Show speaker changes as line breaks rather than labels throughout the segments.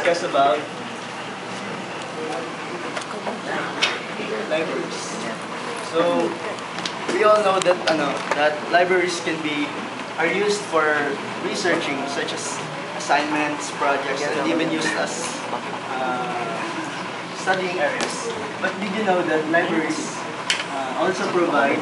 discuss about libraries. So we all know that that libraries are used for researching, such as assignments, projects, and even used as studying areas. But did you know that libraries also provide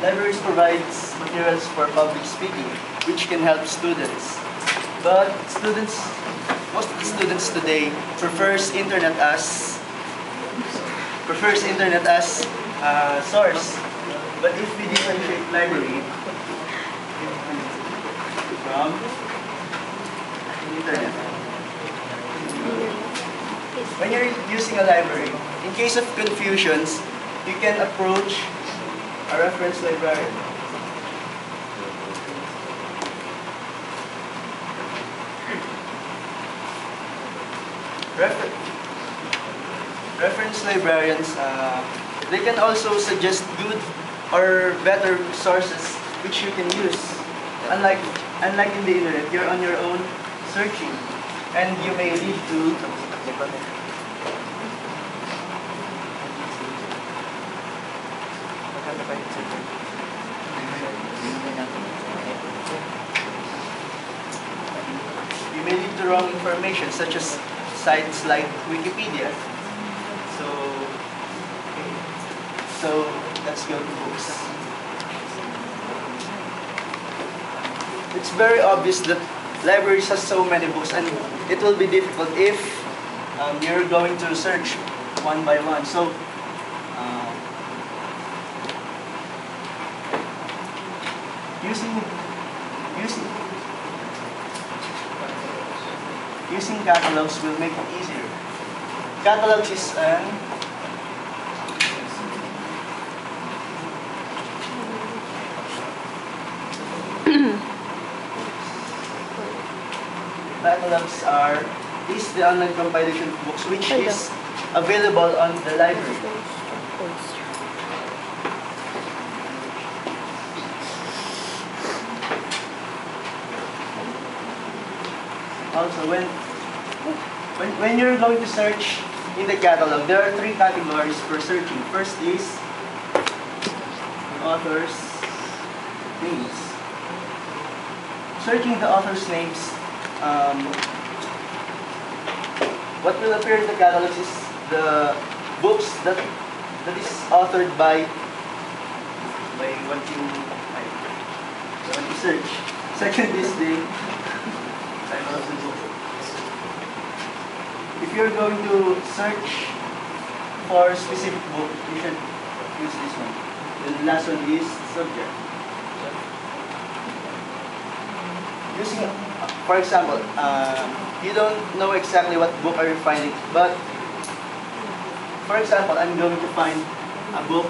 libraries provides materials for public speaking, which can help students. But most of the students today prefers internet as source. But if we differentiate library from internet, when you're using a library, in case of confusions, you can approach a reference librarian. Reference librarians, they can also suggest good or better sources which you can use. Unlike in the internet, you're on your own searching, and you may lead to wrong information, such as sites like Wikipedia. So let's go to books. It's very obvious that libraries have so many books, and it will be difficult if you're going to search one by one. So using catalogs will make it easier. Catalogs is is the online compilation of books which is available on the library. Also, when you're going to search in the catalog, there are 3 categories for searching. First is the author's names. Searching the author's names, what will appear in the catalog is the books that is authored by what you search. Second is the title of the book. If you're going to search for a specific book, you should use this one. The last one is subject. Using, for example, you don't know exactly what book are you finding, but for example, I'm going to find a book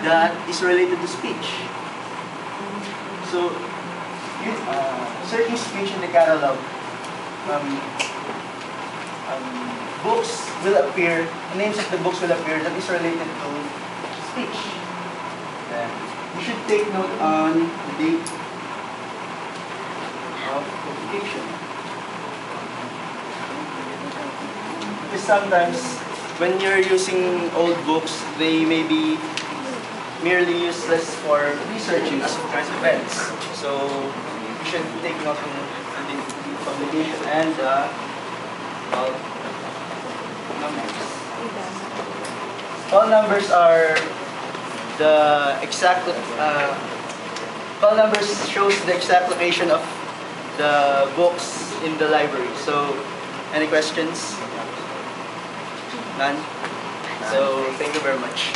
that is related to speech. So, searching speech in the catalog, books will appear, names of the books will appear that is related to speech. You should take note on the date of publication. Because sometimes, when you're using old books, they may be merely useless for researching as of current events. So, you should take note on the publication and numbers. Call numbers are the exact. Call numbers shows the exact location of the books in the library. So, any questions? None? So, thank you very much.